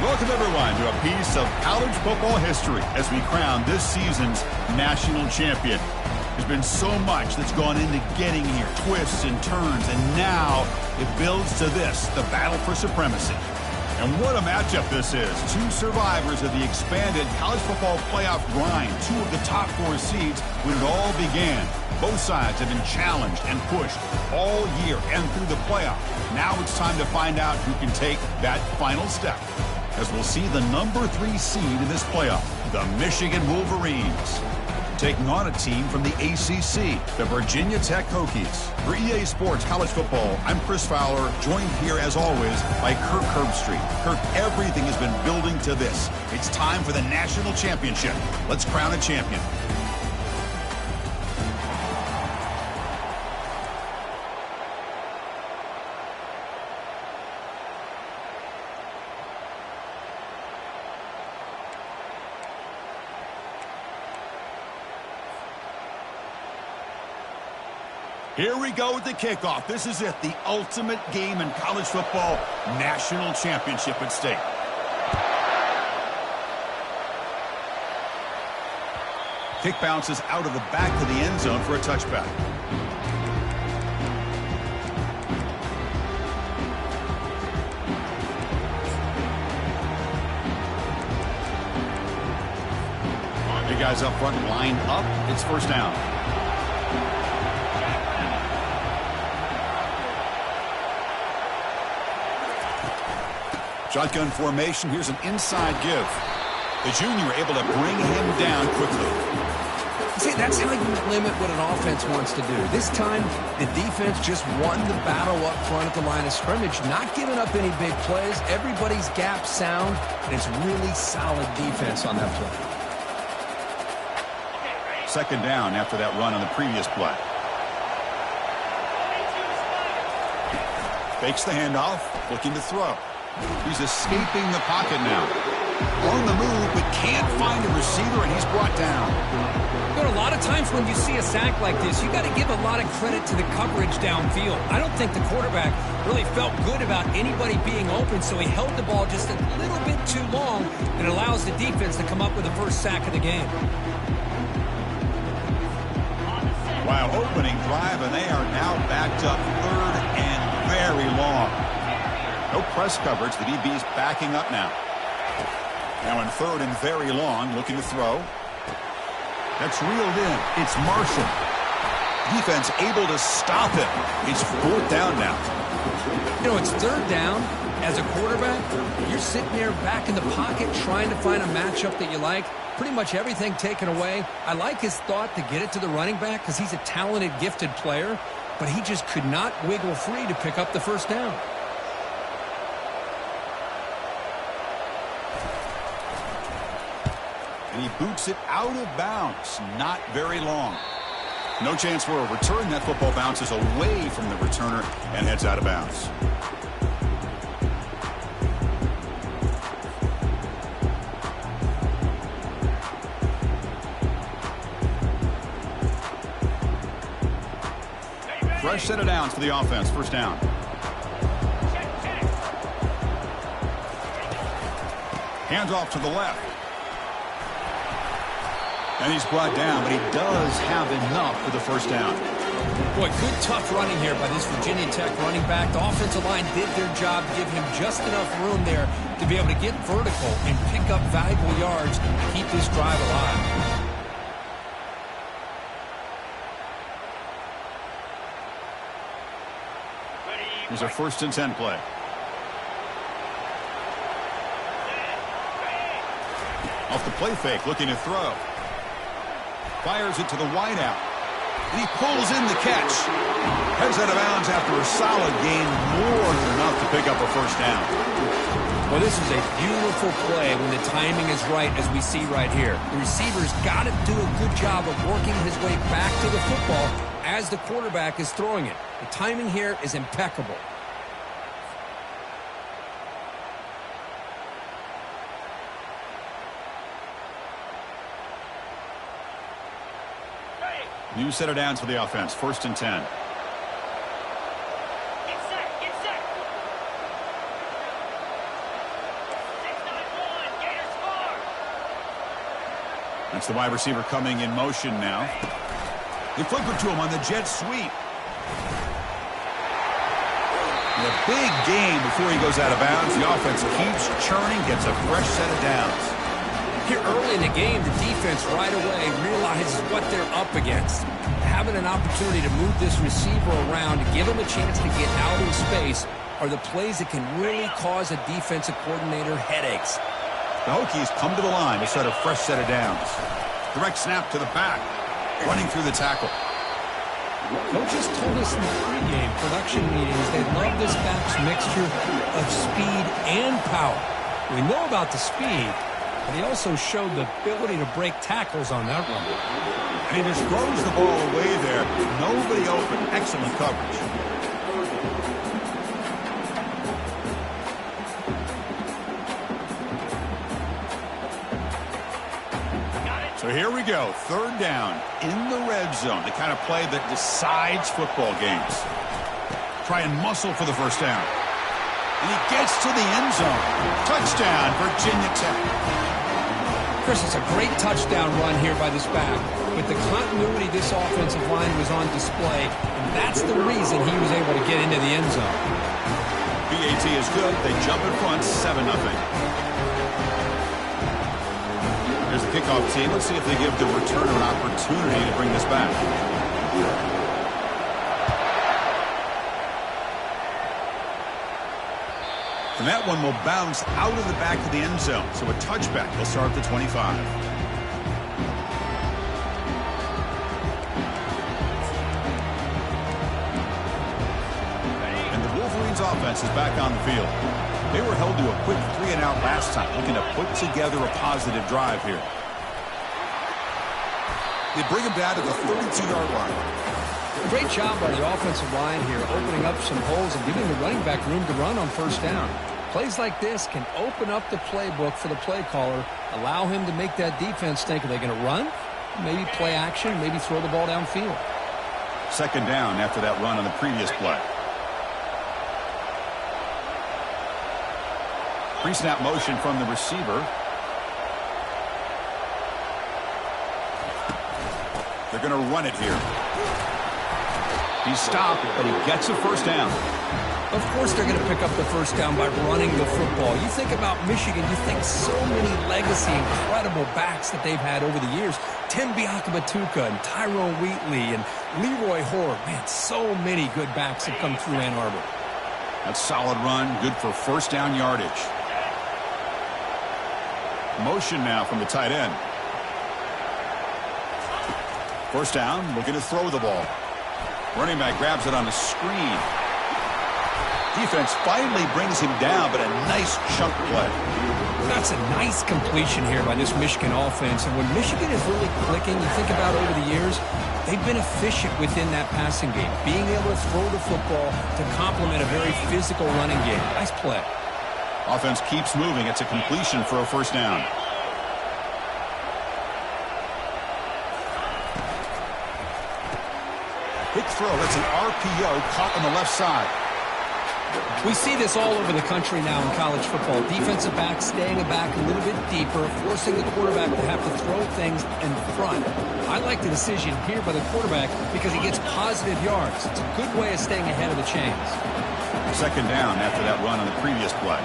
Welcome, everyone, to a piece of college football history as we crown this season's national champion. There's been so much that's gone into getting here, twists and turns, and now it builds to this, the battle for supremacy. And what a matchup this is. Two survivors of the expanded college football playoff grind, two of the top 4 seeds when it all began. Both sides have been challenged and pushed all year and through the playoff. Now it's time to find out who can take that final step, as we'll see the number 3 seed in this playoff, the Michigan Wolverines, taking on a team from the ACC, the Virginia Tech Hokies. For EA Sports College Football, I'm Chris Fowler, joined here as always by Kirk Herbstreit. Kirk, everything has been building to this. It's time for the national championship. Let's crown a champion. Here we go with the kickoff. This is it, the ultimate game in college football, national championship at stake. Kick bounces out of the back of the end zone for a touchback. You guys up front lined up. It's first down. Shotgun formation. Here's an inside give. The junior able to bring him down quickly. See, that's how you limit what an offense wants to do. This time, the defense just won the battle up front at the line of scrimmage, not giving up any big plays. Everybody's gap sound, and it's really solid defense on that play. Second down after that run on the previous play. Fakes the handoff, looking to throw. He's escaping the pocket now. On the move, but can't find a receiver, and he's brought down. But a lot of times when you see a sack like this, you got to give a lot of credit to the coverage downfield. I don't think the quarterback really felt good about anybody being open, so he held the ball just a little bit too long, and allows the defense to come up with the first sack of the game. Wow, opening drive, and they are now backed up third and very long. No press coverage. The DB's backing up now. Now in third and very long, looking to throw. That's reeled in. It's Marshall. Defense able to stop him. It's fourth down now. You know, it's third down. As a quarterback, you're sitting there back in the pocket trying to find a matchup that you like. Pretty much everything taken away. I like his thought to get it to the running back because he's a talented, gifted player, but he just could not wiggle free to pick up the first down. And he boots it out of bounds. Not very long. No chance for a return. That football bounces away from the returner and heads out of bounds. Fresh set of downs for the offense. First down. Hands off to the left. And he's brought down, but he does have enough for the first down. Boy, good tough running here by this Virginia Tech running back. The offensive line did their job, give him just enough room there to be able to get vertical and pick up valuable yards to keep this drive alive. Here's a 1st and 10 play. Off the play fake, looking to throw. Fires it to the wideout. And he pulls in the catch. Heads out of bounds after a solid gain, more than enough to pick up a first down. Well, this is a beautiful play when the timing is right, as we see right here. The receiver's got to do a good job of working his way back to the football as the quarterback is throwing it. The timing here is impeccable. New set of downs for the offense. 1st and 10. That's the wide receiver coming in motion now. They flip it to him on the jet sweep. And a big game before he goes out of bounds. The offense keeps churning, gets a fresh set of downs. Here early in the game, the defense right away realizes what they're up against. Having an opportunity to move this receiver around to give him a chance to get out in space are the plays that can really cause a defensive coordinator headaches. The Hokies come to the line to set a fresh set of downs. Direct snap to the back, running through the tackle. Coaches told us in the pregame production meetings they love this back's mixture of speed and power. We know about the speed, but he also showed the ability to break tackles on that run. And he just throws the ball away there. Nobody open. Excellent coverage. So here we go. 3rd down in the red zone. The kind of play that decides football games. Try and muscle for the 1st down. And he gets to the end zone. Touchdown, Virginia Tech. Chris, it's a great touchdown run here by this back. With the continuity, this offensive line was on display, and that's the reason he was able to get into the end zone. PAT is good. They jump in front, 7-0. Here's the kickoff team. Let's see if they give the returner an opportunity to bring this back. And that one will bounce out of the back of the end zone. So a touchback will start at the 25. And the Wolverines offense is back on the field. They were held to a quick 3-and-out last time, looking to put together a positive drive here. They bring him down to the 32-yard line. Great job by the offensive line here, opening up some holes and giving the running back room to run on 1st down. Plays like this can open up the playbook for the play caller, allow him to make that defense think, are they going to run? Maybe play action, maybe throw the ball downfield. 2nd down after that run on the previous play. Pre-snap motion from the receiver. They're going to run it here. He's stopped, but he gets a 1st down. Of course they're going to pick up the 1st down by running the football. You think about Michigan, you think so many legacy, incredible backs that they've had over the years. Tim Biakabatuka and Tyrone Wheatley and Leroy Hoare. Man, so many good backs have come through Ann Arbor. That's solid run, good for 1st down yardage. Motion now from the tight end. 1st down, looking to throw the ball. Running back grabs it on the screen. Defense finally brings him down, but a nice chunk play. That's a nice completion here by this Michigan offense. And when Michigan is really clicking, you think about over the years, they've been efficient within that passing game, being able to throw the football to complement a very physical running game. Nice play. Offense keeps moving. It's a completion for a 1st down. Quick throw. That's an RPO caught on the left side. We see this all over the country now in college football. Defensive backs staying back a little bit deeper, forcing the quarterback to have to throw things in front. I like the decision here by the quarterback because he gets positive yards. It's a good way of staying ahead of the chains. 2nd down after that run on the previous play.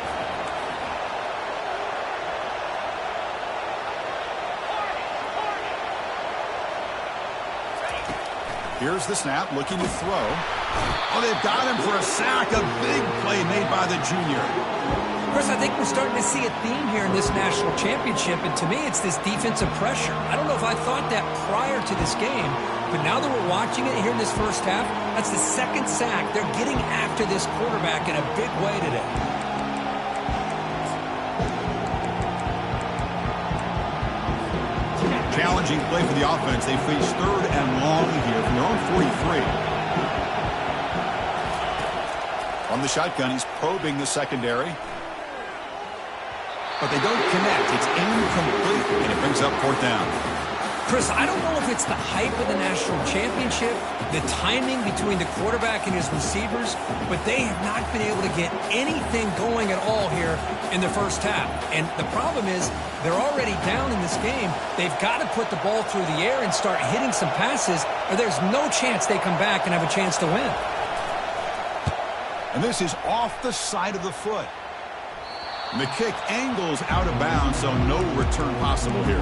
Here's the snap, looking to throw. Oh, they've got him for a sack. A big play made by the junior. Chris, I think we're starting to see a theme here in this national championship, and to me, it's this defensive pressure. I don't know if I thought that prior to this game, but now that we're watching it here in this 1st half, that's the 2nd sack. They're getting after this quarterback in a big way today. Challenging play for the offense. They face 3rd and long here from their own 43. On the shotgun, he's probing the secondary. But they don't connect. It's incomplete, and it brings up 4th down. Chris, I don't know if it's the hype of the national championship, the timing between the quarterback and his receivers, but they have not been able to get anything going at all here in the first half. And the problem is they're already down in this game. They've got to put the ball through the air and start hitting some passes, or there's no chance they come back and have a chance to win. And this is off the side of the foot. And the kick angles out of bounds, so no return possible here.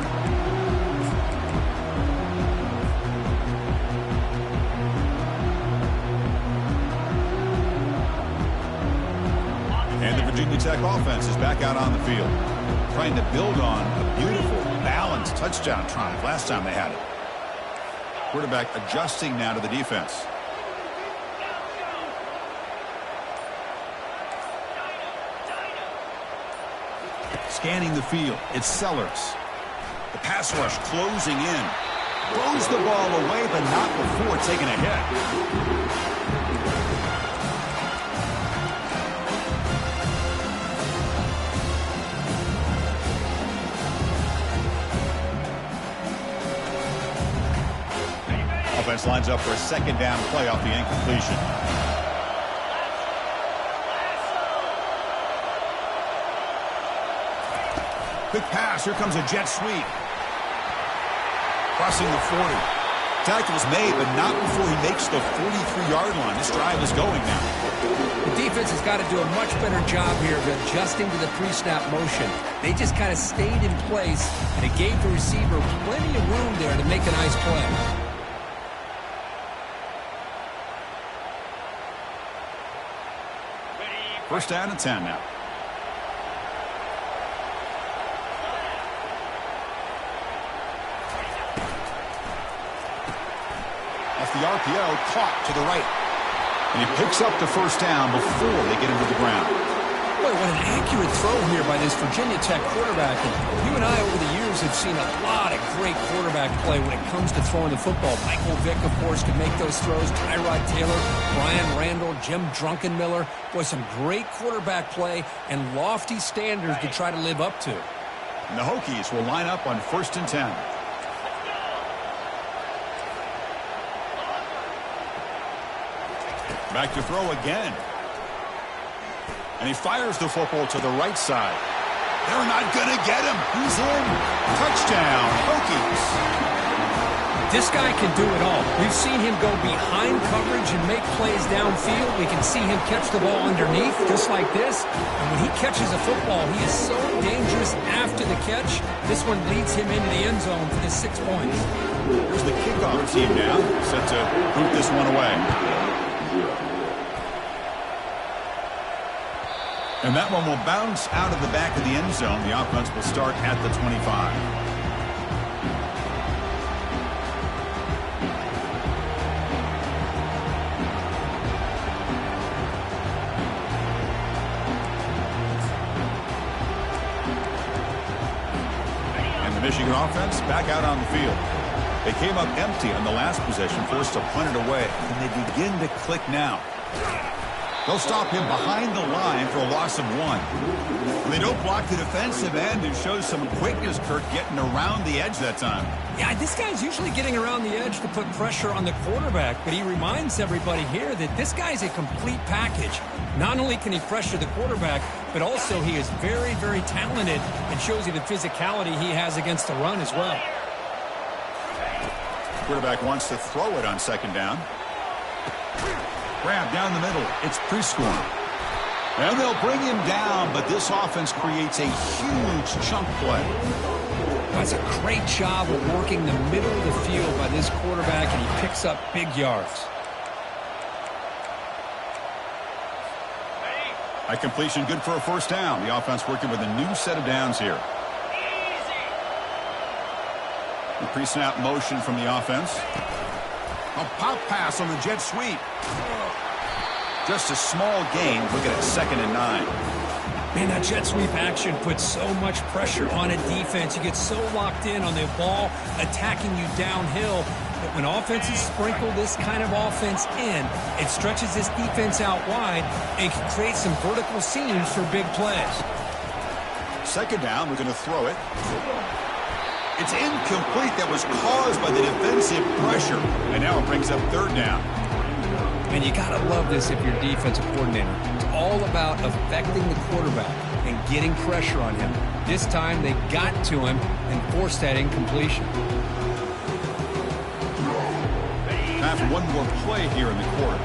And the Virginia Tech offense is back out on the field, trying to build on a beautiful, balanced touchdown triumph last time they had it. Quarterback adjusting now to the defense. Scanning the field, it's Sellers. The pass rush closing in. Throws the ball away, but not before taking a hit. Offense lines up for a 2nd down play off the incompletion. Quick pass. Here comes a jet sweep. Crossing the 40. Tackle's made, but not before he makes the 43-yard line. This drive is going now. The defense has got to do a much better job here of adjusting to the pre-snap motion. They just kind of stayed in place, and it gave the receiver plenty of room there to make a nice play. First down and 10 now. Off the RPO, caught to the right. And he picks up the first down before they get him to the ground. Boy, what an accurate throw here by this Virginia Tech quarterback. And you and I over the years have seen a lot of great quarterback play when it comes to throwing the football. Michael Vick, of course, could make those throws. Tyrod Taylor, Brian Randall, Jim Druckenmiller. Boy, some great quarterback play and lofty standards to try to live up to. And the Hokies will line up on 1st and 10. Back to throw again. And he fires the football to the right side. They're not going to get him. He's in. Touchdown, Hokies. This guy can do it all. We've seen him go behind coverage and make plays downfield. We can see him catch the ball underneath, just like this. And when he catches a football, he is so dangerous after the catch. This one leads him into the end zone for the 6 points. Here's the kickoff team now, set to boot this one away. And that one will bounce out of the back of the end zone. The offense will start at the 25. And the Michigan offense back out on the field. They came up empty on the last possession, forced to punt it away. And they begin to click now. They'll stop him behind the line for a loss of 1. When they don't block the defensive end, it shows some quickness, Kirk, getting around the edge that time. Yeah, this guy's usually getting around the edge to put pressure on the quarterback, but he reminds everybody here that this guy's a complete package. Not only can he pressure the quarterback, but also he is very, very talented and shows you the physicality he has against the run as well. Quarterback wants to throw it on 2nd down. Grab down the middle. It's Prescorn. And they'll bring him down, but this offense creates a huge chunk play. That's a great job of working the middle of the field by this quarterback, and he picks up big yards. High completion, good for a 1st down. The offense working with a new set of downs here. The pre-snap motion from the offense. A pop pass on the jet sweep. Just a small gain. Looking at 2nd and 9. Man, that jet sweep action puts so much pressure on a defense. You get so locked in on the ball attacking you downhill. But when offenses sprinkle this kind of offense in, it stretches this defense out wide and can create some vertical seams for big plays. Second down, we're going to throw it. It's incomplete. That was caused by the defensive pressure. And now it brings up third down. And you got to love this if you're a defensive coordinator. It's all about affecting the quarterback and getting pressure on him. This time they got to him and forced that incompletion. Time for one more play here in the quarter.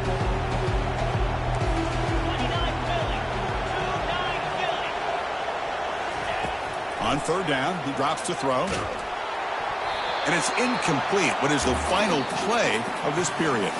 On third down, he drops to throw. And it's incomplete. What is the final play of this period?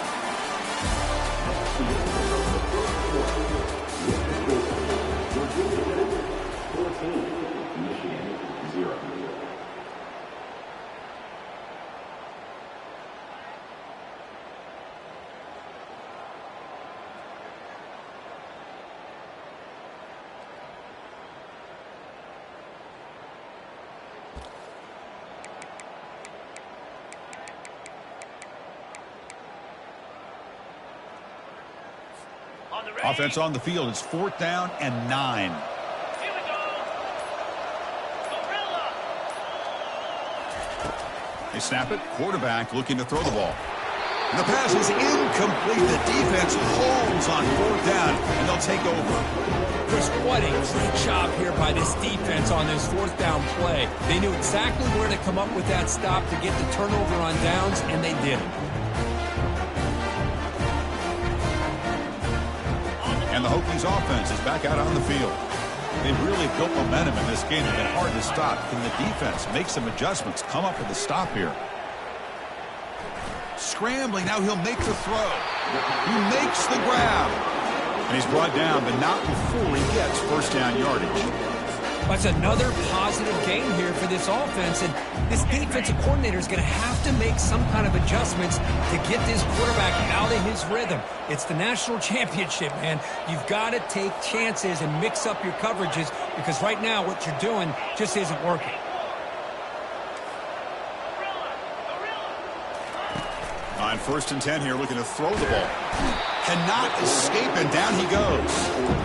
Offense on the field. It's 4th down and 9. Here we go. Gorilla. They snap it. Quarterback looking to throw the ball. And the pass is incomplete. The defense holds on 4th down, and they'll take over. Chris, what a great job here by this defense on this 4th down play. They knew exactly where to come up with that stop to get the turnover on downs, and they did it. And the Hokies offense is back out on the field. They've really built momentum in this game. It's been hard to stop. Can the defense make some adjustments, come up with a stop here? Scrambling. Now he'll make the throw. He makes the grab. And he's brought down, but not before he gets first down yardage. That's another positive game here for this offense, and this defensive coordinator is going to have to make some kind of adjustments to get this quarterback out of his rhythm. It's the national championship, man. You've got to take chances and mix up your coverages because right now what you're doing just isn't working. On 1st and 10 here, looking to throw the ball. Cannot escape, and down he goes.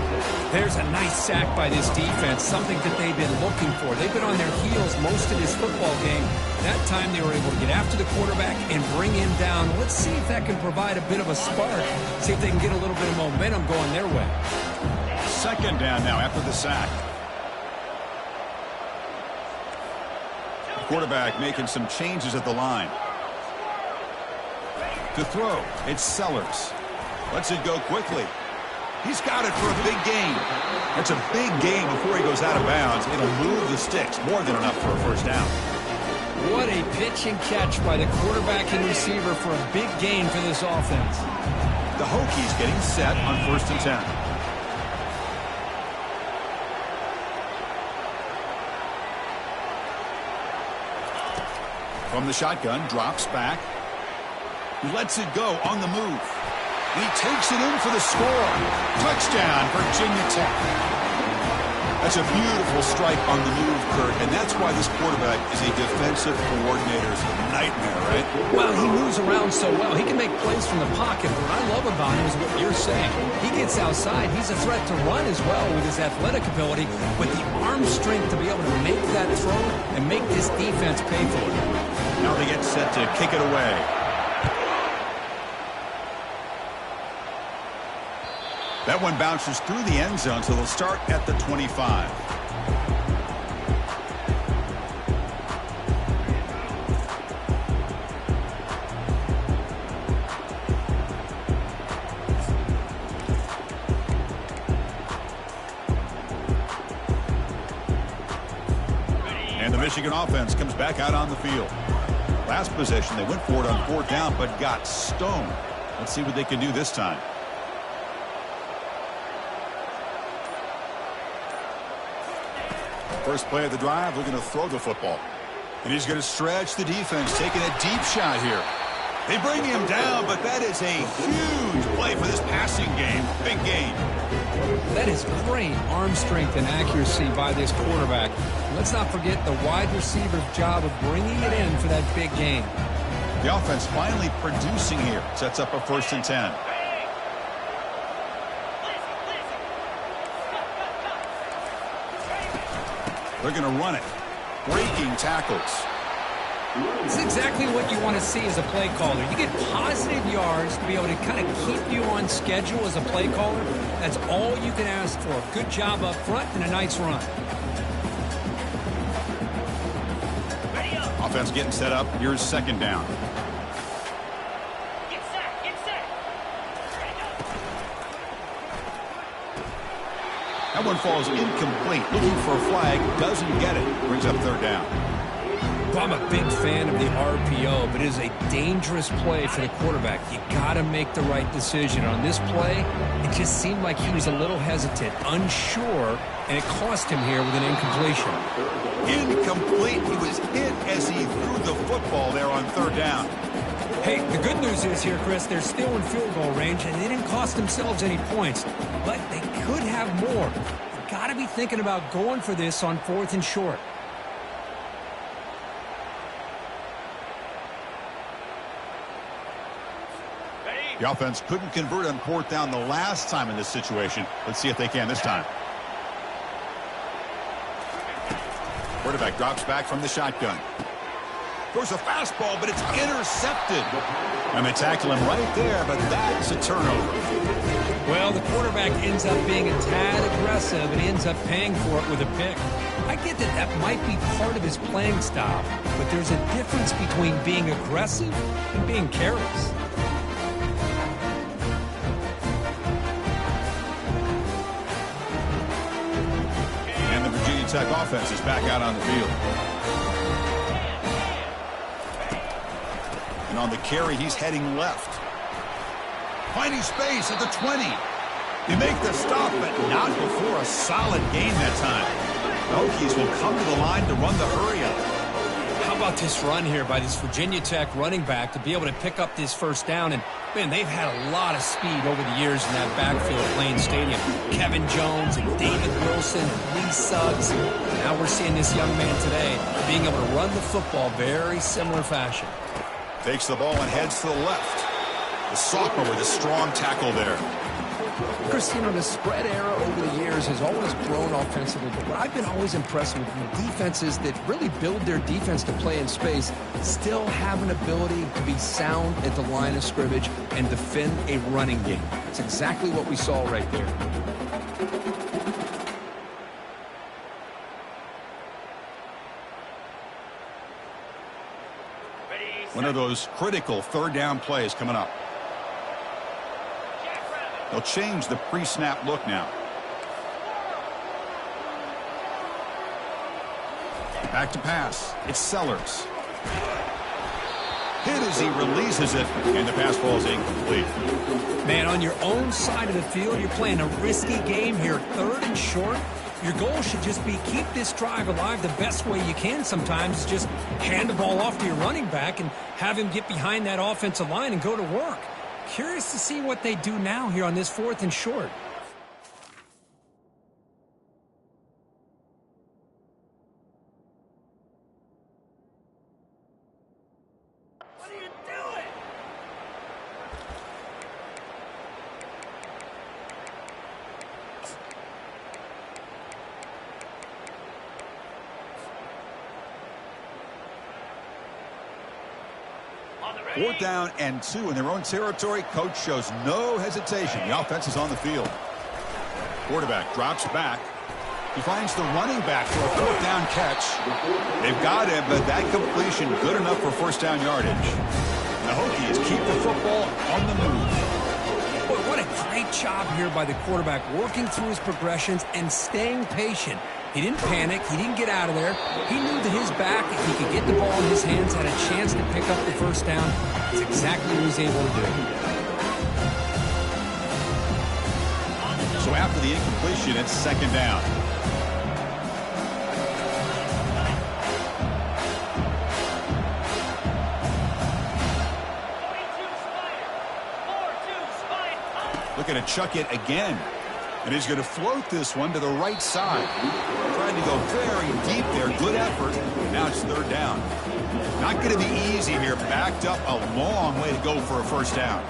There's a nice sack by this defense, something that they've been looking for. They've been on their heels most of this football game. That time they were able to get after the quarterback and bring him down. Let's see if that can provide a bit of a spark. See if they can get a little bit of momentum going their way. Second down now after the sack. The quarterback making some changes at the line. To throw, it's Sellers. Lets it go quickly. He's got it for a big gain. It's a big gain before he goes out of bounds. It'll move the sticks, more than enough for a first down. What a pitch and catch by the quarterback and receiver for a big gain for this offense. The Hokies getting set on 1st and 10. From the shotgun, drops back. He lets it go on the move. And he takes it in for the score. Touchdown, Virginia Tech. That's a beautiful strike on the move, Kurt, and that's why this quarterback is a defensive coordinator's nightmare, right? Well, he moves around so well. He can make plays from the pocket. What I love about him is what you're saying. He gets outside. He's a threat to run as well with his athletic ability, with the arm strength to be able to make that throw and make this defense pay for it. Now they get set to kick it away. That one bounces through the end zone, so they'll start at the 25. And the Michigan offense comes back out on the field. Last possession, they went for it on 4th down, but got stoned. Let's see what they can do this time. First play of the drive, looking to throw the football. And he's going to stretch the defense, taking a deep shot here. They bring him down, but that is a huge play for this passing game. Big gain. That is great arm strength and accuracy by this quarterback. Let's not forget the wide receiver's job of bringing it in for that big gain. The offense finally producing here. Sets up a 1st and 10. They're going to run it. Breaking tackles. This is exactly what you want to see as a play caller. You get positive yards to be able to kind of keep you on schedule as a play caller. That's all you can ask for. Good job up front and a nice run. Offense getting set up. Here's 2nd down. That one falls incomplete. Looking for a flag. Doesn't get it. Brings up 3rd down. I'm a big fan of the RPO, but it is a dangerous play for the quarterback. You got to make the right decision. On this play, it just seemed like he was a little hesitant, unsure, and it cost him here with an incompletion. Incomplete. He was hit as he threw the football there on 3rd down. Hey, the good news is here, Chris, they're still in field goal range, and they didn't cost themselves any points, but they could have more. You got to be thinking about going for this on 4th and short. The offense couldn't convert on 4th down the last time in this situation. Let's see if they can this time. Quarterback drops back from the shotgun. Throws a fastball, but it's intercepted. And they tackle him right there, but that's a turnover. Well, the quarterback ends up being a tad aggressive and ends up paying for it with a pick. I get that that might be part of his playing style, but there's a difference between being aggressive and being careless. Tech offense is back out on the field. And on the carry, he's heading left. Finding space at the 20. They make the stop, but not before a solid gain that time. The Hokies will come to the line to run the hurry-up. How about this run here by this Virginia Tech running back to be able to pick up this 1st down? And, man, they've had a lot of speed over the years in that backfield at Lane Stadium. Kevin Jones and David Wilson, Lee Suggs. Now we're seeing this young man today being able to run the football very similar fashion. Takes the ball and heads to the left. The sophomore with a strong tackle there. Chris, you know, the spread era over the years has always grown offensively, but what I've been always impressed with the defenses that really build their defense to play in space still have an ability to be sound at the line of scrimmage and defend a running game. It's exactly what we saw right there. One of those critical 3rd down plays coming up. They'll change the pre-snap look now. Back to pass. It's Sellers. Hit as he releases it, and the pass ball is incomplete. Man, on your own side of the field, you're playing a risky game here. 3rd and short. Your goal should just be keep this drive alive the best way you can sometimes. Just hand the ball off to your running back and have him get behind that offensive line and go to work. Curious to see what they do now here on this 4th and short. What are you doing? 4th down and 2 in their own territory. Coach shows no hesitation. The offense is on the field. Quarterback drops back. He finds the running back for a 4th down catch. They've got him, but that completion good enough for 1st down yardage. And the Hokies keep the football on the move. Boy, what a great job here by the quarterback, working through his progressions and staying patient. He didn't panic. He didn't get out of there. He knew that his back, if he could get the ball in his hands, had a chance to pick up the 1st down. That's exactly what he was able to do. So after the incompletion, it's 2nd down. going to chuck it again. And he's going to float this one to the right side. Trying to go very deep there. Good effort. Now it's third down. Not going to be easy here. Backed up a long way to go for a first down.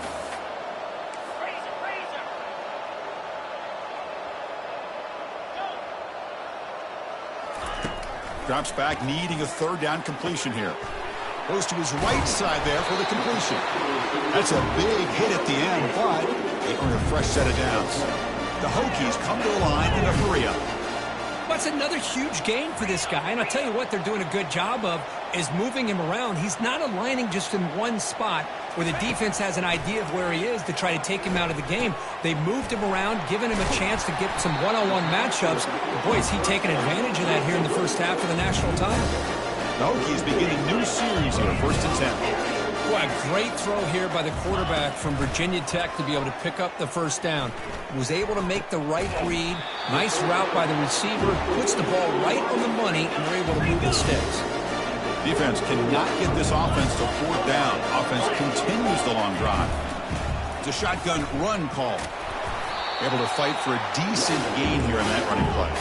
Drops back, needing a third down completion here. Goes to his right side there for the completion. That's a big hit at the end, but they earn a fresh set of downs. The Hokies come to the line in a hurry up. That's another huge gain for this guy, and I'll tell you what they're doing a good job of is moving him around. He's not aligning just in one spot where the defense has an idea of where he is to try to take him out of the game. They moved him around, giving him a chance to get some one-on-one matchups. Boy, is he taking advantage of that here in the first half of the national title. The Hokies begin a new series here, 1st and 10. Boy, a great throw here by the quarterback from Virginia Tech to be able to pick up the first down. Was able to make the right read. Nice route by the receiver. Puts the ball right on the money, and they're able to move it sticks. Defense cannot get this offense to fourth down. Offense continues the long drive. It's a shotgun run call. Able to fight for a decent gain here in that running play.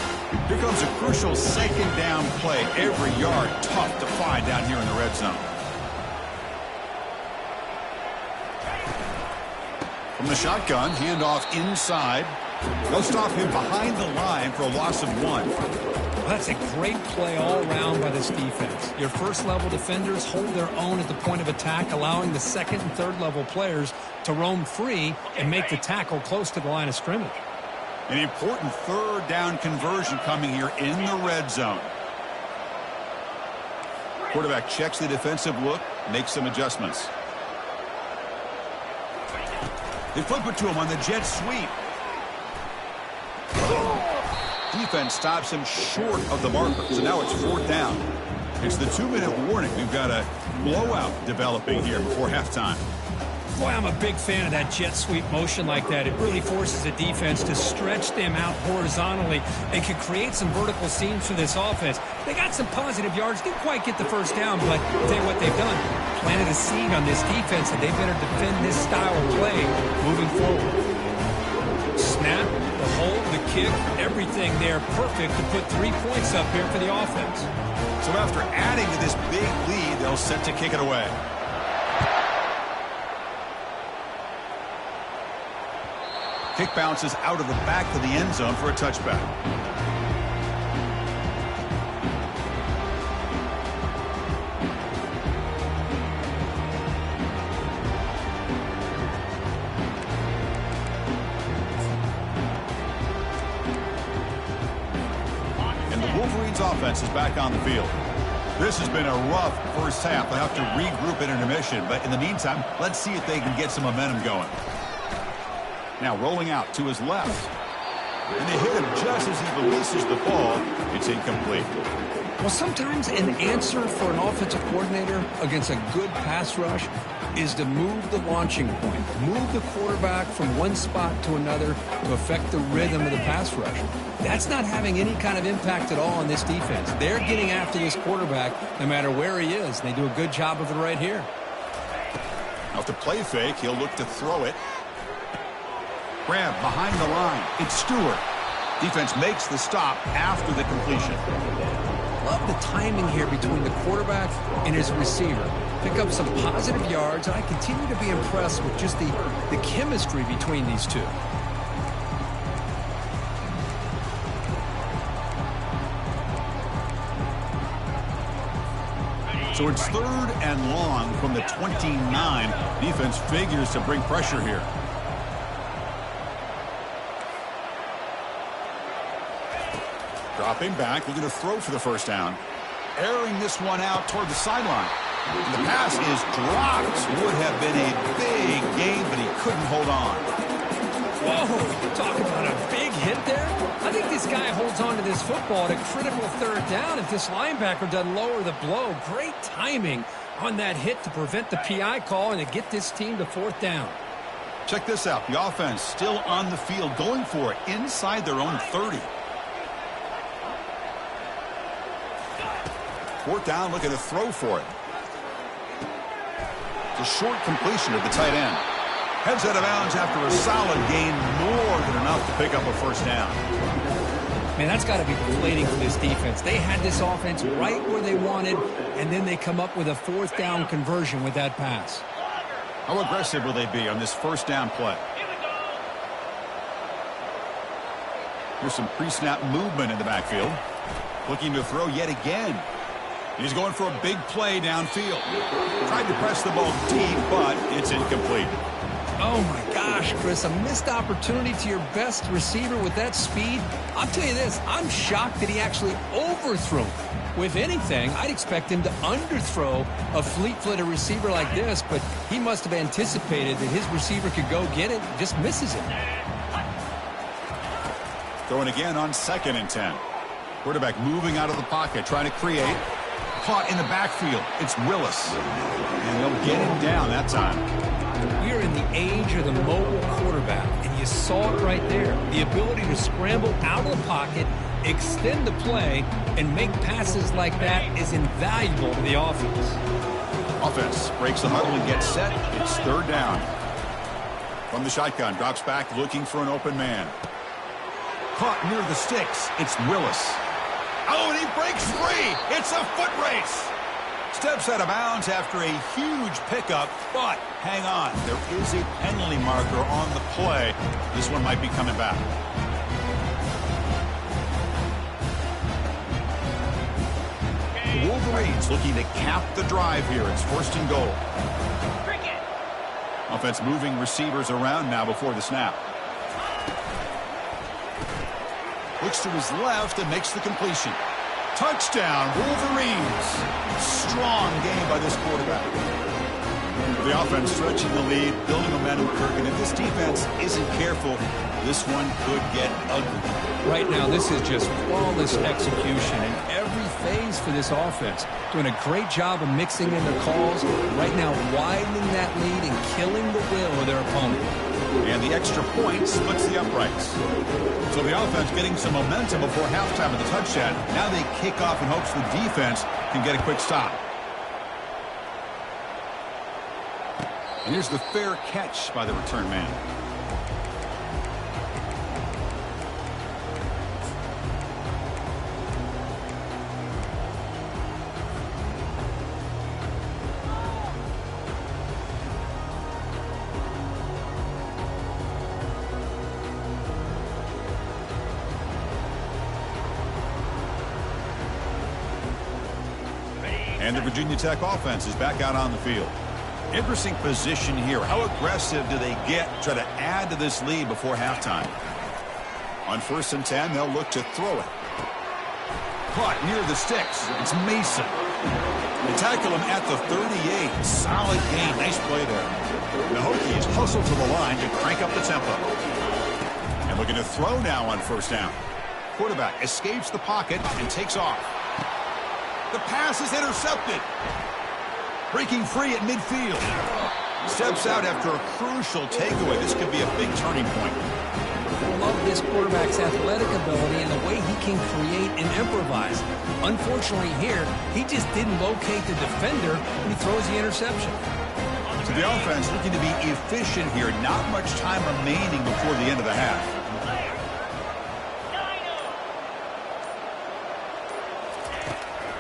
Here comes a crucial second down play. Every yard tough to find down here in the red zone. From the shotgun, handoff inside. They'll stop him behind the line for a loss of 1. Well, that's a great play all around by this defense. Your first-level defenders hold their own at the point of attack, allowing the second and third-level players to roam free and make the tackle close to the line of scrimmage. An important third down conversion coming here in the red zone. Quarterback checks the defensive look, makes some adjustments. They flip it to him on the jet sweep. Defense stops him short of the marker, so now it's fourth down. It's the 2-minute warning. We've got a blowout developing here before halftime. Boy, I'm a big fan of that jet sweep motion like that. It really forces the defense to stretch them out horizontally and can create some vertical seams for this offense. They got some positive yards, didn't quite get the first down, but I'll tell you what they've done. Planted a seed on this defense, and they better defend this style of play moving forward. Snap, the hold, the kick, everything there perfect to put 3 points up here for the offense. So after adding to this big lead, they'll set to kick it away. Kick bounces out of the back of the end zone for a touchback. And the Wolverines offense is back on the field. This has been a rough first half. They'll have to regroup at intermission, but in the meantime, let's see if they can get some momentum going. Now rolling out to his left. And they hit him just as he releases the ball. It's incomplete. Well, sometimes an answer for an offensive coordinator against a good pass rush is to move the launching point. Move the quarterback from one spot to another to affect the rhythm of the pass rush. That's not having any kind of impact at all on this defense. They're getting after this quarterback no matter where he is. They do a good job of it right here. Now with the play fake, he'll look to throw it. Grab behind the line. It's Stewart. Defense makes the stop after the completion. Love the timing here between the quarterback and his receiver. Pick up some positive yards, and I continue to be impressed with just the chemistry between these two. So it's third and long from the 29. Defense figures to bring pressure here. Dropping back, looking to throw for the first down. Airing this one out toward the sideline. And the pass is dropped. Would have been a big gain, but he couldn't hold on. Whoa, talk about a big hit there. I think this guy holds on to this football at a critical third down if this linebacker doesn't lower the blow. Great timing on that hit to prevent the PI call and to get this team to fourth down. Check this out. The offense still on the field, going for it inside their own 30. Fourth down, looking to throw for it. It's a short completion to the tight end. Heads out of bounds after a solid gain, more than enough to pick up a first down. Man, that's got to be deflating for this defense. They had this offense right where they wanted, and then they come up with a fourth down conversion with that pass. How aggressive will they be on this first down play? Here's some pre-snap movement in the backfield. Looking to throw yet again. He's going for a big play downfield. Tried to press the ball deep, but it's incomplete. Oh, my gosh, Chris, a missed opportunity to your best receiver with that speed. I'll tell you this, I'm shocked that he actually overthrew. If anything, I'd expect him to underthrow a fleet-footed receiver like this, but he must have anticipated that his receiver could go get it and just misses it. Throwing again on 2nd and 10. Quarterback moving out of the pocket, trying to create. Caught in the backfield. It's Willis. And they'll get him down that time. We are in the age of the mobile quarterback, and you saw it right there. The ability to scramble out of the pocket, extend the play, and make passes like that is invaluable to the offense. Offense breaks the huddle and gets set. It's 3rd down. From the shotgun, drops back looking for an open man. Caught near the sticks. It's Willis. Oh, and he breaks free. It's a foot race. Steps out of bounds after a huge pickup, but hang on. There is a penalty marker on the play. This one might be coming back. The Wolverines looking to cap the drive here. It's 1st and goal. Offense moving receivers around now before the snap. Looks to his left and makes the completion. Touchdown, Wolverines. Strong game by this quarterback. The offense stretching the lead, building momentum, Kirk. And if this defense isn't careful, this one could get ugly. Right now, this is just flawless execution in every phase for this offense. Doing a great job of mixing in their calls. Right now, widening that lead and killing the will of their opponent. And the extra point splits the uprights. So the offense getting some momentum before halftime of the touchdown. Now they kick off in hopes the defense can get a quick stop. And here's the fair catch by the return man. And the Virginia Tech offense is back out on the field. Interesting position here. How aggressive do they get to try to add to this lead before halftime? On 1st and 10, they'll look to throw it. Caught near the sticks. It's Mason. They tackle him at the 38. Solid gain. Nice play there. The Hokies hustle to the line to crank up the tempo. And looking to throw now on 1st down. Quarterback escapes the pocket and takes off. The pass is intercepted. Breaking free at midfield. Steps out after a crucial takeaway. This could be a big turning point. I love this quarterback's athletic ability and the way he can create and improvise. Unfortunately here, he just didn't locate the defender when he throws the interception. So the offense looking to be efficient here. Not much time remaining before the end of the half.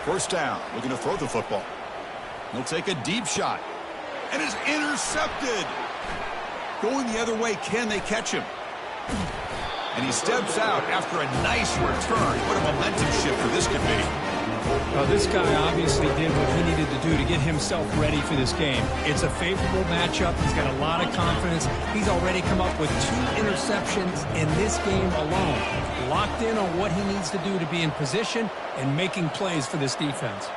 First down, looking to throw the football. He'll take a deep shot. And is intercepted. Going the other way, can they catch him? And he steps out after a nice return. What a momentum shifter this could be. Well, this guy obviously did what he needed to do to get himself ready for this game. It's a favorable matchup. He's got a lot of confidence. He's already come up with 2 interceptions in this game alone. Locked in on what he needs to do to be in position and making plays for this defense.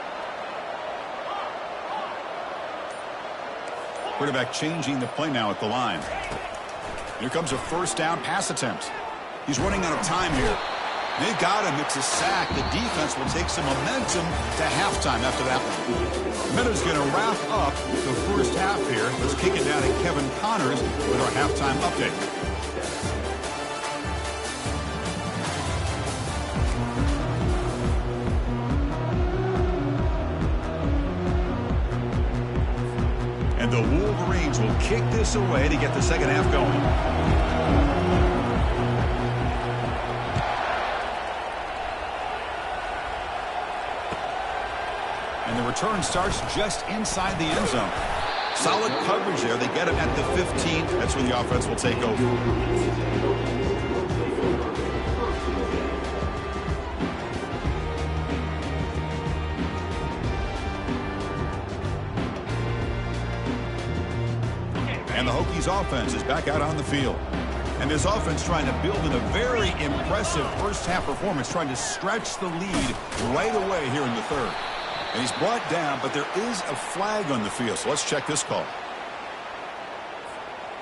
Quarterback changing the play now at the line. Here comes a first down pass attempt. He's running out of time here. They've got him. It's a sack. The defense will take some momentum to halftime after that one. Meadows going to wrap up the first half here. Let's kick it down to Kevin Connors with our halftime update. And And the Wolverines will kick this away to get the second half going. And the return starts just inside the end zone. Solid coverage there. They get him at the 15. That's where the offense will take over. And the Hokies offense is back out on the field. And this offense trying to build in a very impressive first half performance, trying to stretch the lead right away here in the third. And he's brought down, but there is a flag on the field. So let's check this call.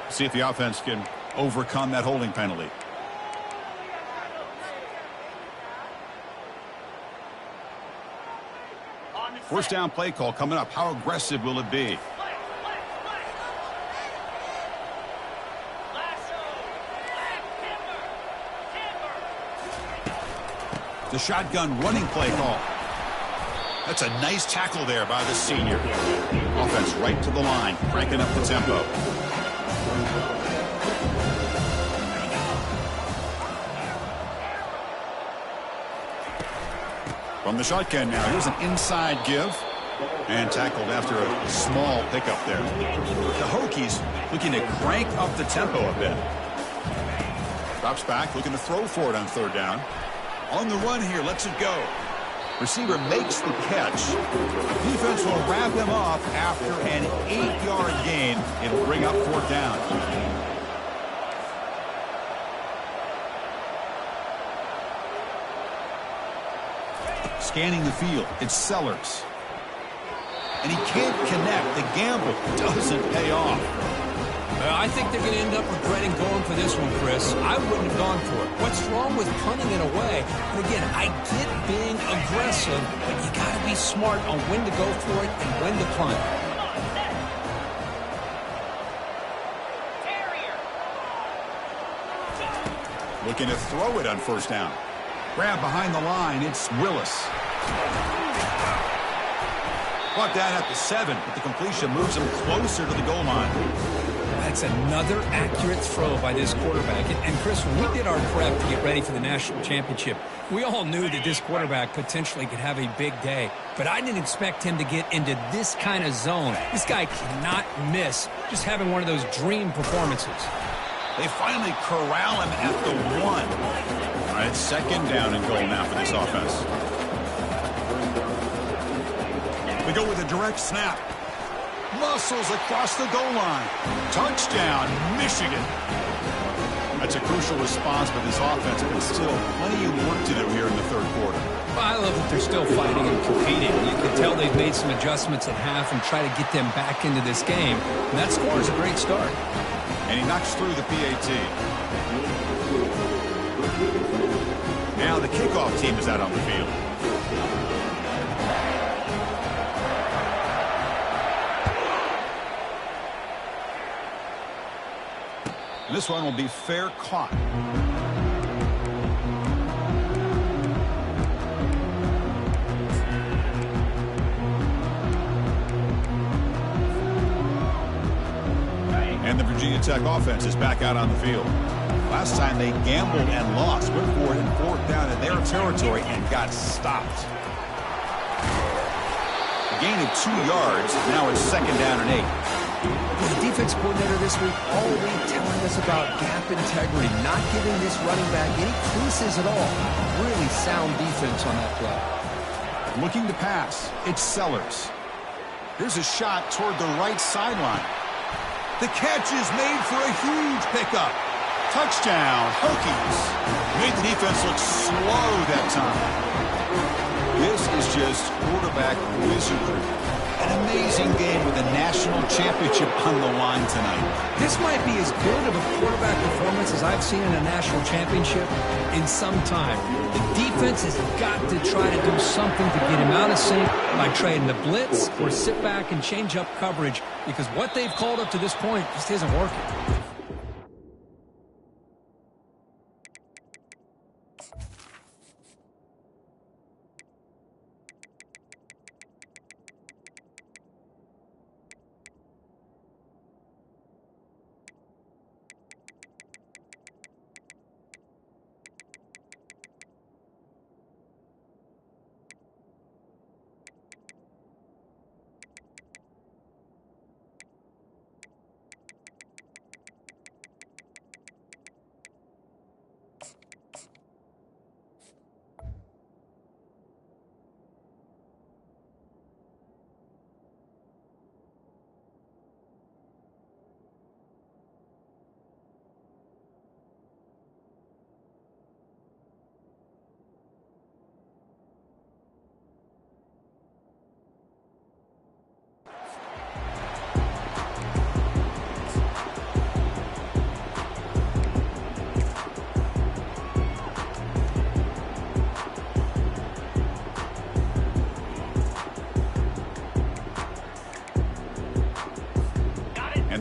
See if the offense can overcome that holding penalty. First down play call coming up. How aggressive will it be? The shotgun running play call. That's a nice tackle there by the senior. Offense right to the line, cranking up the tempo. From the shotgun now, here's an inside give. And tackled after a small pickup there. The Hokies looking to crank up the tempo a bit. Drops back, looking to throw for it on third down. On the run here, lets it go. Receiver makes the catch. Defense will wrap him up after an 8-yard gain. It'll bring up fourth down. Scanning the field, it's Sellers. And he can't connect. The gamble doesn't pay off. I think they're going to end up regretting going for this one, Chris. I wouldn't have gone for it. What's wrong with punting it away? And again, I get being aggressive, but you got to be smart on when to go for it and when to punt. Looking to throw it on first down. Grab behind the line. It's Willis. Brought down at the 7, but the completion moves him closer to the goal line. That's another accurate throw by this quarterback. And Chris, when we did our prep to get ready for the national championship, we all knew that this quarterback potentially could have a big day. But I didn't expect him to get into this kind of zone. This guy cannot miss just having one of those dream performances. They finally corral him at the 1. All right, second down and goal now for this offense. We go with a direct snap. Muscles across the goal line. Touchdown, Michigan. That's a crucial response by this offense, but still plenty of work to do here in the third quarter. Well, I love that they're still fighting and competing. You can tell they've made some adjustments at half and try to get them back into this game. And that score is a great start. And he knocks through the PAT. Now the kickoff team is out on the field. And this one will be fair caught. And the Virginia Tech offense is back out on the field. Last time they gambled and lost. Went for it in fourth down in their territory and got stopped. A gain of 2 yards. Now it's second down and 8. The defense coordinator this week all week telling us about gap integrity, not giving this running back any creases at all. Really sound defense on that play. Looking to pass. It's Sellers. Here's a shot toward the right sideline. The catch is made for a huge pickup. Touchdown, Hokies. Made the defense look slow that time. This is just quarterback wizardry. An amazing game with a national championship on the line tonight. This might be as good of a quarterback performance as I've seen in a national championship in some time. The defense has got to try to do something to get him out of sync by trading the blitz or sit back and change up coverage, because what they've called up to this point just isn't working.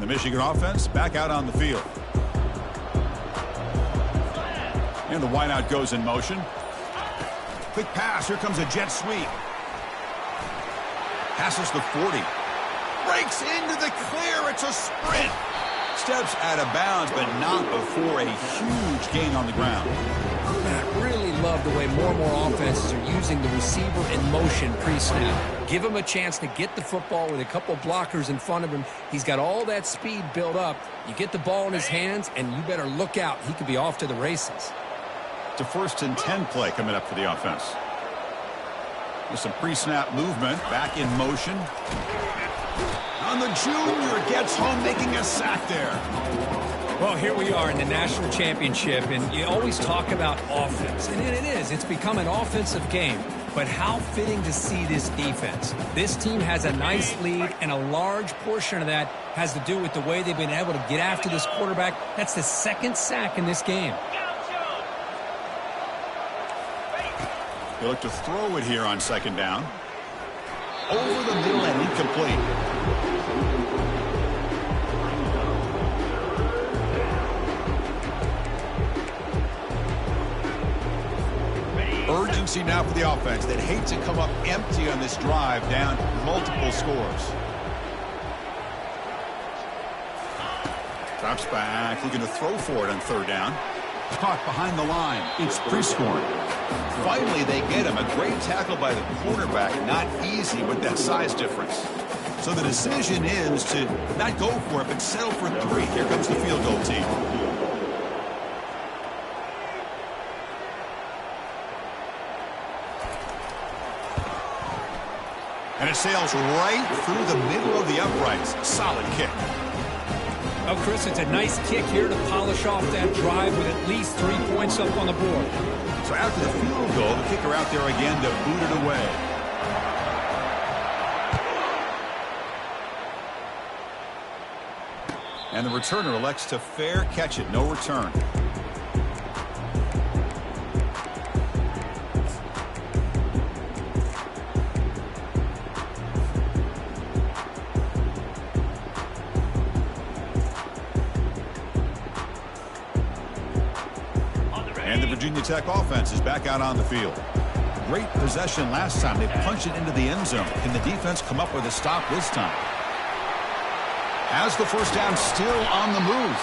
the Michigan offense back out on the field. And the wideout goes in motion. Quick pass. Here comes a jet sweep. Passes the 40. Breaks into the clear. It's a sprint. Steps out of bounds, but not before a huge gain on the ground. I really love the way more and more offenses are using the receiver in motion pre-snap. Give him a chance to get the football with a couple blockers in front of him. He's got all that speed built up. You get the ball in his hands, and you better look out. He could be off to the races. It's a 1st and 10 play coming up for the offense. With some pre-snap movement, back in motion. On the junior, gets home, making a sack there. Well, here we are in the national championship, and you always talk about offense. And it is. It's become an offensive game. But how fitting to see this defense. This team has a nice lead, and a large portion of that has to do with the way they've been able to get after this quarterback. That's the 2nd sack in this game. They look to throw it here on 2nd down. Over the middle and incomplete. Urgency now for the offense that hates to come up empty on this drive, down multiple scores. Drops back, looking to throw for it on 3rd down. Caught behind the line. It's Prescorn. Finally, they get him. A great tackle by the quarterback. Not easy with that size difference. So the decision is to not go for it, but settle for 3. Here comes the field goal team. And it sails right through the middle of the uprights. Solid kick. Oh, Chris, it's a nice kick here to polish off that drive with at least 3 points up on the board. So after the field goal, the kicker out there again to boot it away. And the returner elects to fair catch it. No return. And the Virginia Tech offense is back out on the field. Great possession last time. They punched it into the end zone. Can the defense come up with a stop this time? Has the 1st down, still on the move.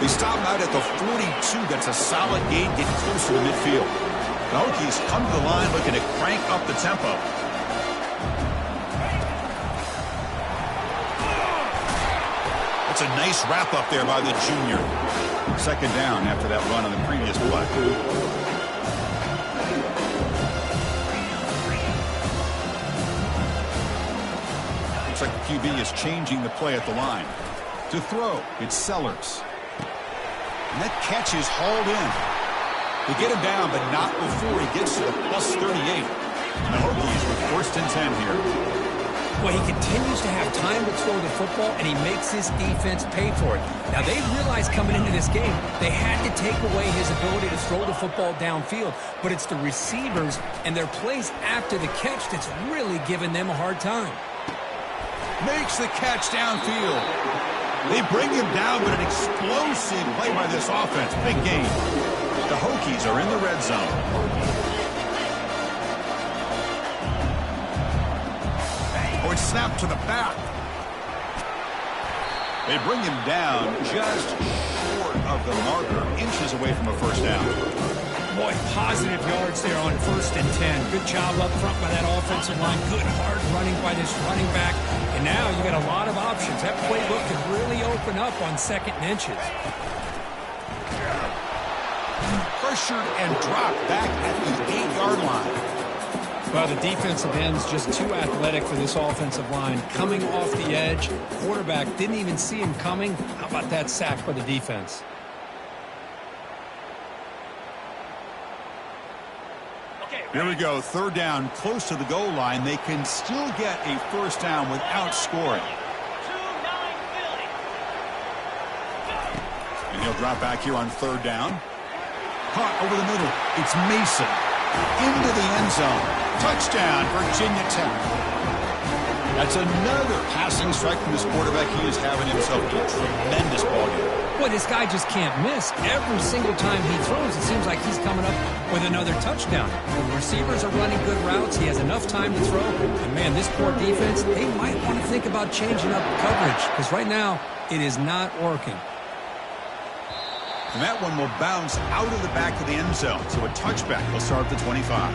They stop out at the 42. That's a solid gain, getting closer to midfield. The Hokies come to the line looking to crank up the tempo. That's a nice wrap up there by the junior. 2nd down after that run on the previous play. Looks like the QB is changing the play at the line. To throw, it's Sellers. And that catch is hauled in. They get him down, but not before he gets to the plus 38. And the Hokies with 1st and 10 here. Well, he continues to have time to throw the football, and he makes his defense pay for it. Now, they realized coming into this game, they had to take away his ability to throw the football downfield. But it's the receivers and their plays after the catch that's really giving them a hard time. Makes the catch downfield. They bring him down, but an explosive play by this offense. Big gain. The Hokies are in the red zone. Oh, it's snapped to the back. They bring him down just short of the marker, inches away from a 1st down. Boy, positive yards there on 1st and 10. Good job up front by that offensive line. Good hard running by this running back. And now you got a lot of options. That playbook could really open up on 2nd and inches. Pressured and dropped back at the 8-yard line. Well, the defensive end's just too athletic for this offensive line. Coming off the edge, quarterback didn't even see him coming. How about that sack by the defense? Here we go, 3rd down, close to the goal line. They can still get a 1st down without scoring. And he'll drop back here on 3rd down. Caught over the middle. It's Mason into the end zone. Touchdown, Virginia Tech. That's another passing strike from this quarterback. He is having himself a tremendous ball game. Boy, this guy just can't miss. Every single time he throws, it seems like he's coming up with another touchdown. The receivers are running good routes. He has enough time to throw. And, man, this poor defense, they might want to think about changing up coverage because right now it is not working. And that one will bounce out of the back of the end zone. So a touchback will start at the 25.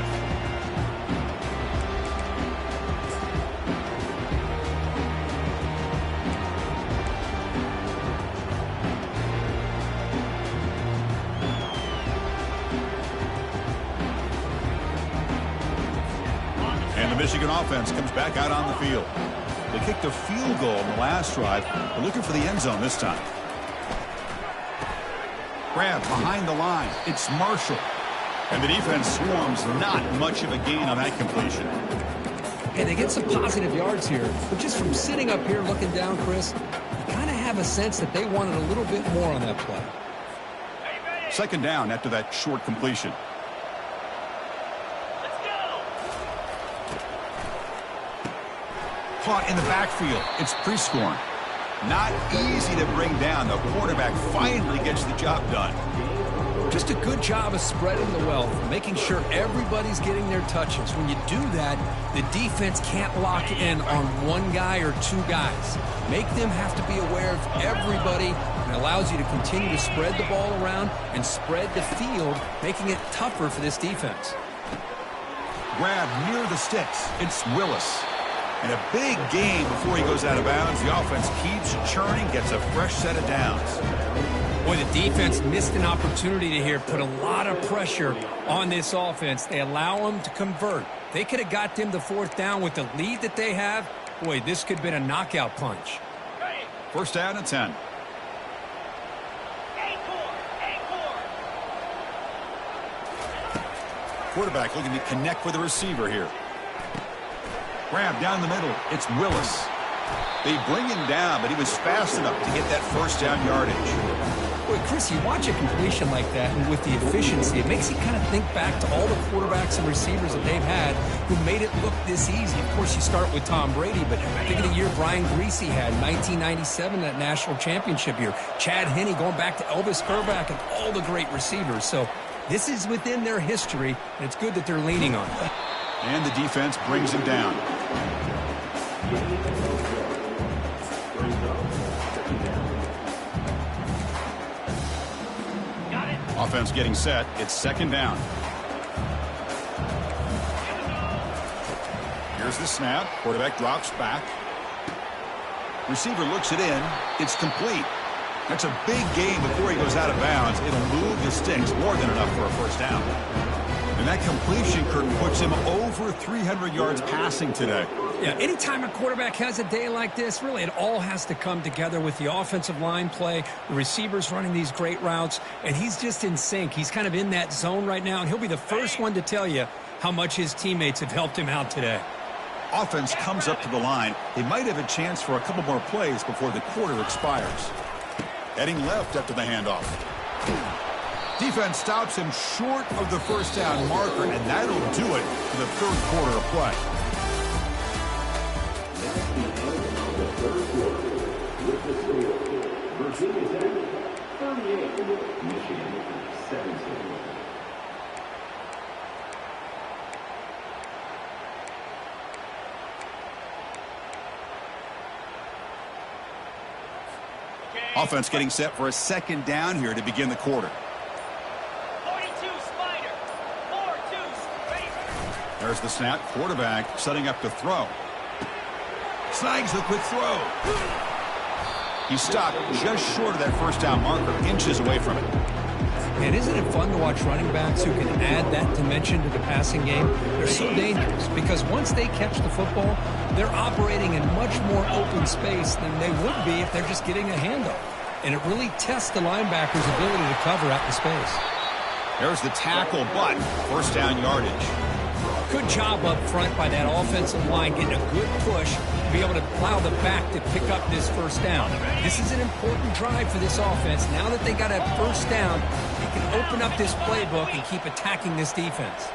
And the Michigan offense comes back out on the field. They kicked a field goal in the last drive. They're looking for the end zone this time. Grab behind the line. It's Marshall. And the defense swarms. Not much of a gain on that completion. And they get some positive yards here. But just from sitting up here looking down, Chris, you kind of have a sense that they wanted a little bit more on that play. Second down after that short completion. Caught in the backfield. It's Prescorn. Not easy to bring down. The quarterback finally gets the job done. Just a good job of spreading the wealth, making sure everybody's getting their touches. When you do that, the defense can't lock in on one guy or two guys. Make them have to be aware of everybody, and allows you to continue to spread the ball around and spread the field, making it tougher for this defense. Grab near the sticks. It's Willis. And a big game before he goes out of bounds. The offense keeps churning, gets a fresh set of downs. Boy, the defense missed an opportunity to here, put a lot of pressure on this offense. They allow them to convert. They could have got them the fourth down with the lead that they have. Boy, this could have been a knockout punch. First down and 10. Quarterback looking to connect with the receiver here. Grab down the middle. It's Willis. They bring him down, but he was fast enough to get that first down yardage. Boy, Chris, you watch a completion like that, and with the efficiency, it makes you kind of think back to all the quarterbacks and receivers that they've had who made it look this easy. Of course, you start with Tom Brady, but think of the year Brian Greasy had, 1997, that national championship year. Chad Henne going back to Elvis Kerback and all the great receivers. So this is within their history, and it's good that they're leaning on it. And the defense brings him down. Offense getting set. It's second down. Here's the snap. Quarterback drops back. Receiver looks it in. It's complete. That's a big gain before he goes out of bounds. It'll move the sticks. More than enough for a first down. And that completion, Curtin, puts him over 300 yards passing today. Yeah, anytime a quarterback has a day like this, really it all has to come together with the offensive line play, the receivers running these great routes, and he's just in sync. He's kind of in that zone right now, and he'll be the first one to tell you how much his teammates have helped him out today. Offense comes up to the line. They might have a chance for a couple more plays before the quarter expires. Heading left after the handoff. Defense stops him short of the first down marker, and that'll do it for the third quarter of play. Offense getting set for a second down here to begin the quarter. 42 Spider. 4-2 Spider. There's the snap. Quarterback setting up to throw. Snags the quick throw. He stopped just short of that first down marker, inches away from it. And isn't it fun to watch running backs who can add that dimension to the passing game? They're so dangerous because once they catch the football, they're operating in much more open space than they would be if they're just getting a handoff. And it really tests the linebacker's ability to cover out the space. There's the tackle, but first down yardage. Good job up front by that offensive line, getting a good push to be able to plow the back to pick up this first down. This is an important drive for this offense. Now that they got a first down, they can open up this playbook and keep attacking this defense.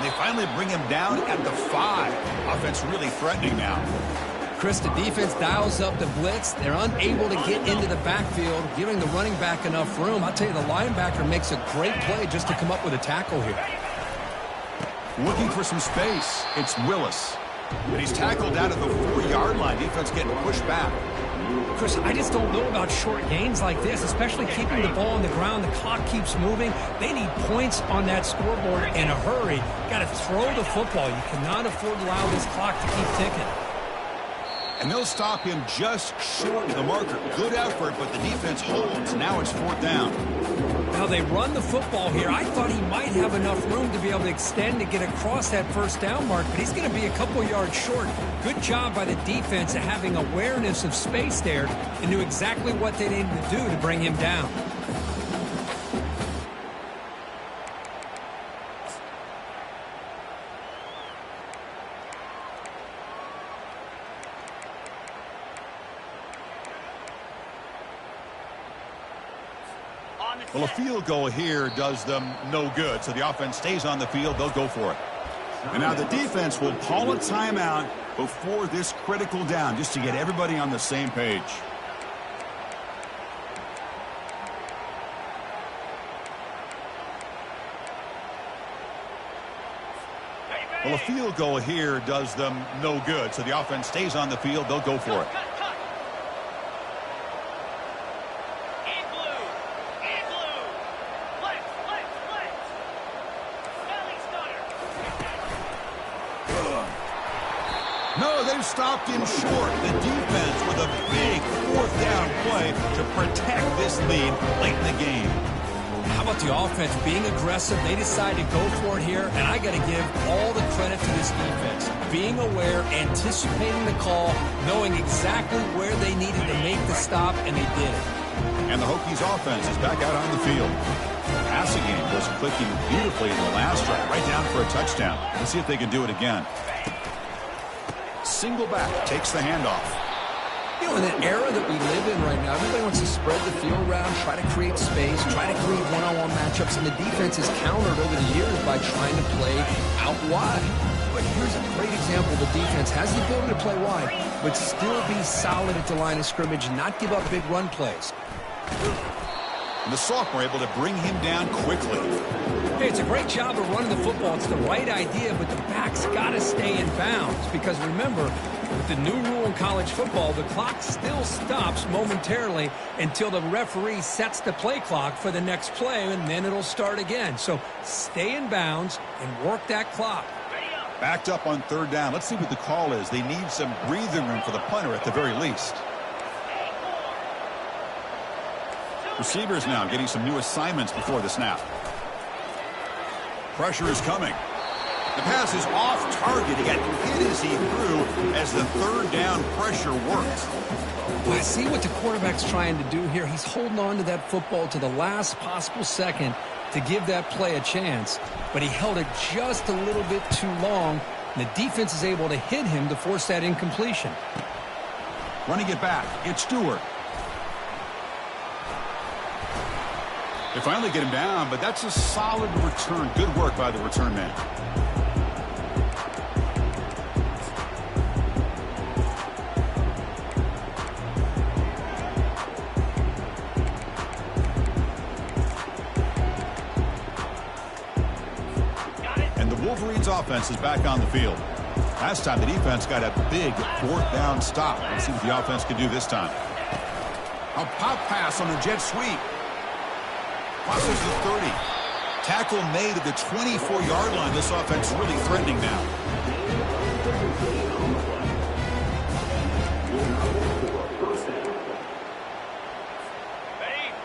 And they finally bring him down at the 5. Offense really threatening now. Chris, the defense dials up the blitz. They're unable to get into the backfield, giving the running back enough room. I'll tell you, the linebacker makes a great play just to come up with a tackle here. Looking for some space. It's Willis. And he's tackled out at the 4-yard line. Defense getting pushed back. Chris, I just don't know about short gains like this, especially keeping the ball on the ground. The clock keeps moving. They need points on that scoreboard in a hurry. Got to throw the football. You cannot afford to allow this clock to keep ticking. And they'll stop him just short of the marker. Good effort, but the defense holds. Now it's 4th down. Now they run the football here. I thought he might have enough room to be able to extend to get across that 1st down mark, but he's going to be a couple yards short. Good job by the defense at having awareness of space there and knew exactly what they needed to do to bring him down. Well, a field goal here does them no good, so the offense stays on the field. They'll go for it. And now the defense will call a timeout before this critical down, just to get everybody on the same page. Well, a field goal here does them no good, so the offense stays on the field. They'll go for it. No, they've stopped him short. The defense with a big 4th down play to protect this lead late in the game. How about the offense being aggressive? They decide to go for it here, and I got to give all the credit to this defense. Being aware, anticipating the call, knowing exactly where they needed to make the stop, and they did it. And the Hokies offense is back out on the field. The passing game was clicking beautifully in the last drive, right down for a touchdown. Let's see if they can do it again. Single back, takes the handoff. You know, in the era that we live in right now, everybody wants to spread the field around, try to create space, try to create one-on-one matchups, and the defense has countered over the years by trying to play out wide. But here's a great example. The defense has the ability to play wide, but still be solid at the line of scrimmage, not give up big run plays. And the sophomore able to bring him down quickly. Hey, it's a great job of running the football. It's the right idea, but the back's got to stay in bounds. Because remember, with the new rule in college football, the clock still stops momentarily until the referee sets the play clock for the next play, and then it'll start again. So stay in bounds and work that clock. Backed up on 3rd down. Let's see what the call is. They need some breathing room for the punter at the very least. Receivers now getting some new assignments before the snap. Pressure is coming. The pass is off target. He got hit as he threw as the 3rd down pressure worked. Well, I see what the quarterback's trying to do here. He's holding on to that football to the last possible second to give that play a chance. But he held it just a little bit too long, and the defense is able to hit him to force that incompletion. Running it back. It's Stewart. They finally get him down, but that's a solid return. Good work by the return man. And the Wolverines offense is back on the field. Last time the defense got a big 4th down stop. Let's see what the offense can do this time. A pop pass on a jet sweep. Crosses the 30. Tackle made at the 24-yard line. This offense really threatening now.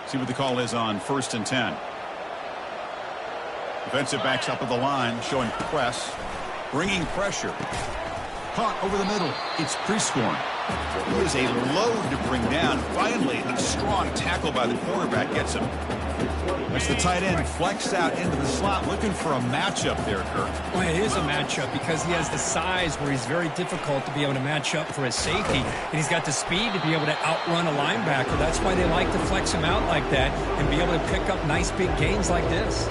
See what the call is on 1st and 10. Defensive backs up at the line, showing press. Bringing pressure. Caught over the middle. It's Prescorn. He is a load to bring down. Finally, a strong tackle by the quarterback gets him. That's the tight end flexed out into the slot, looking for a matchup there, Kirk. Well, it is a matchup because he has the size where he's very difficult to be able to match up for his safety. And he's got the speed to be able to outrun a linebacker. That's why they like to flex him out like that and be able to pick up nice big gains like this.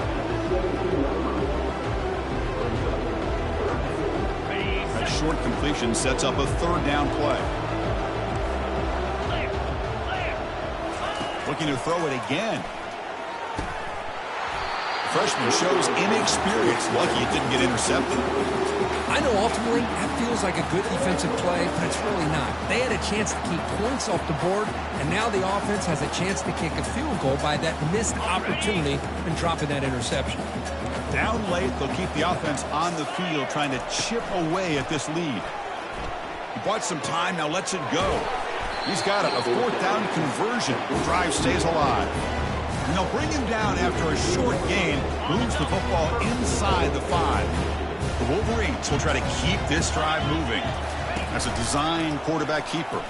short completion sets up a third down play. Looking to throw it again. Freshman shows inexperience. Lucky it didn't get intercepted. I know ultimately that feels like a good defensive play, but it's really not. They had a chance to keep points off the board, and now the offense has a chance to kick a field goal by that missed opportunity and dropping that interception. Down late, they'll keep the offense on the field trying to chip away at this lead. He bought some time, now lets it go. He's got it, a fourth down conversion. The drive stays alive. And they'll bring him down after a short gain, moves the football inside the 5. The Wolverines will try to keep this drive moving. As a design quarterback keeper.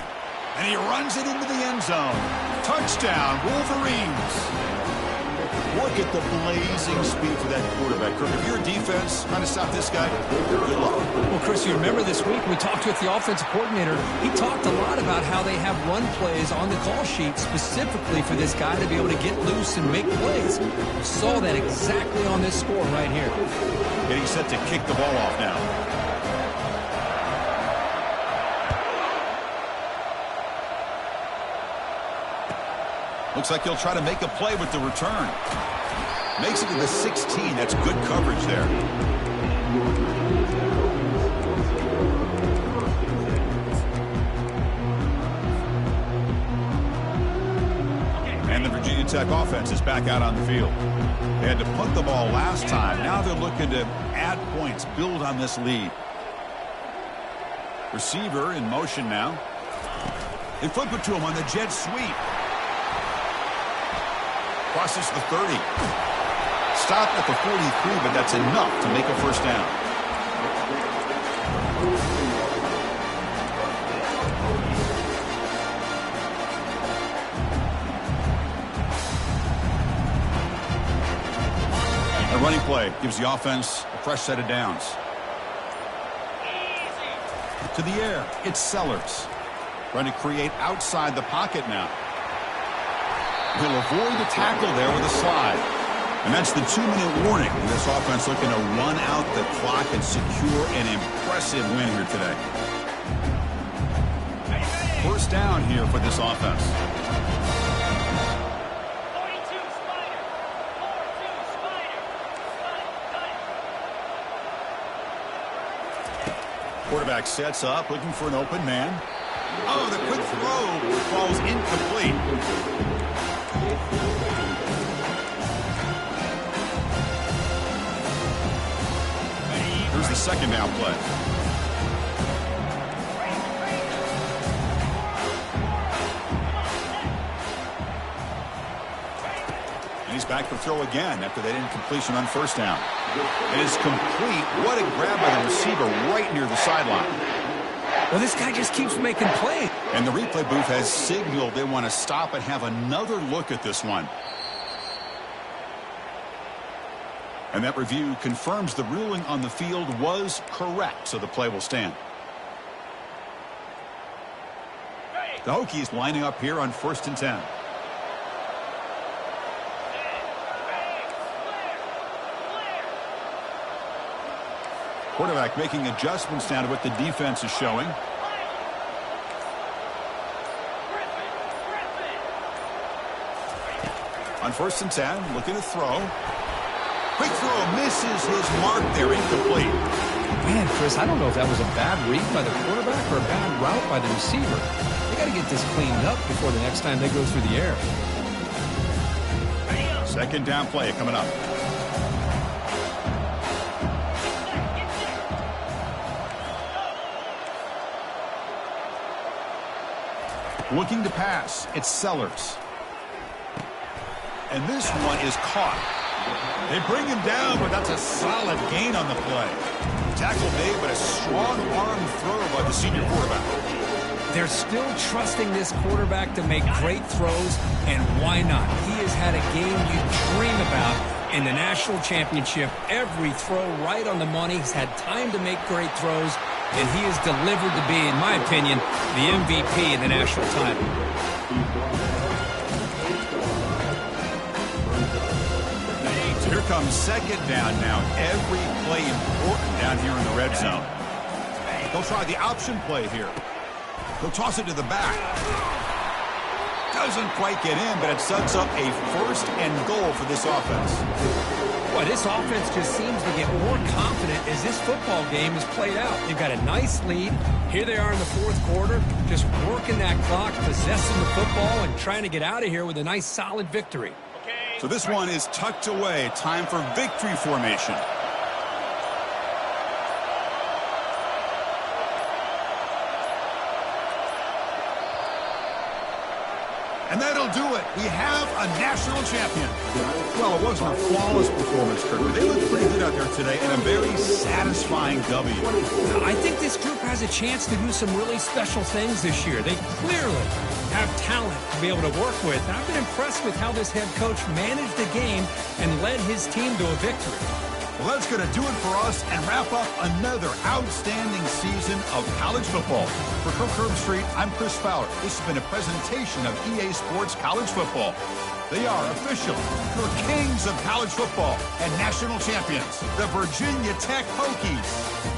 And he runs it into the end zone. Touchdown, Wolverines. Look at the blazing speed for that quarterback. Kirk, if you're a defense trying to stop this guy, good luck. Well, Chris, you remember this week we talked with the offensive coordinator. He talked a lot about how they have run plays on the call sheet specifically for this guy to be able to get loose and make plays. We saw that exactly on this score right here. Getting set to kick the ball off now. Looks like he'll try to make a play with the return. Makes it to the 16. That's good coverage there. And the Virginia Tech offense is back out on the field. They had to punt the ball last time. Now they're looking to add points, build on this lead. Receiver in motion now. They flip it to him on the jet sweep. Crosses the 30. Stopped at the 43, but that's enough to make a first down. A running play gives the offense a fresh set of downs. To the air, it's Sellers. Trying to create outside the pocket now. He'll avoid the tackle there with a slide. And that's the 2-minute warning. And this offense looking to run out the clock and secure an impressive win here today. First down here for this offense. 42 Spider. 4-2 Spider. Quarterback sets up, looking for an open man. Oh, the quick throw falls incomplete. Here's the second down play. And he's back to throw again after that incompletion on first down. It is complete. What a grab by the receiver right near the sideline. Well, this guy just keeps making plays. And the replay booth has signaled they want to stop and have another look at this one. And that review confirms the ruling on the field was correct, so the play will stand. The Hokies lining up here on 1st and 10. Quarterback making adjustments now to what the defense is showing. On 1st and 10, looking to throw. Quick throw, misses his mark there, incomplete. Man, Chris, I don't know if that was a bad read by the quarterback or a bad route by the receiver. They got to get this cleaned up before the next time they go through the air. Second down play coming up. Looking to pass, it's Sellers. And this one is caught. They bring him down, but that's a solid gain on the play. Tackle made, but a strong arm throw by the senior quarterback. They're still trusting this quarterback to make great throws, and why not? He has had a game you dream about in the national championship. Every throw right on the money. He's had time to make great throws, and he has delivered to be, in my opinion, the MVP in the national title. Here comes second down now. Every play important down here in the red zone. They'll try the option play here. He'll toss it to the back. Doesn't quite get in, but it sets up a 1st and goal for this offense. Boy, this offense just seems to get more confident as this football game is played out. They've got a nice lead. Here they are in the 4th quarter, just working that clock, possessing the football, and trying to get out of here with a nice, solid victory. So this one is tucked away. Time for victory formation. And that'll do it. We have a national champion. Well, it wasn't a flawless performance, Kirk, but they looked pretty good out there today and a very satisfying W. I think this group has a chance to do some really special things this year. They clearly have talent to be able to work with. And I've been impressed with how this head coach managed the game and led his team to a victory. Well, that's going to do it for us and wrap up another outstanding season of college football. For Kirk Street, I'm Chris Fowler. This has been a presentation of EA Sports College Football. They are official, your kings of college football and national champions, the Virginia Tech Hokies.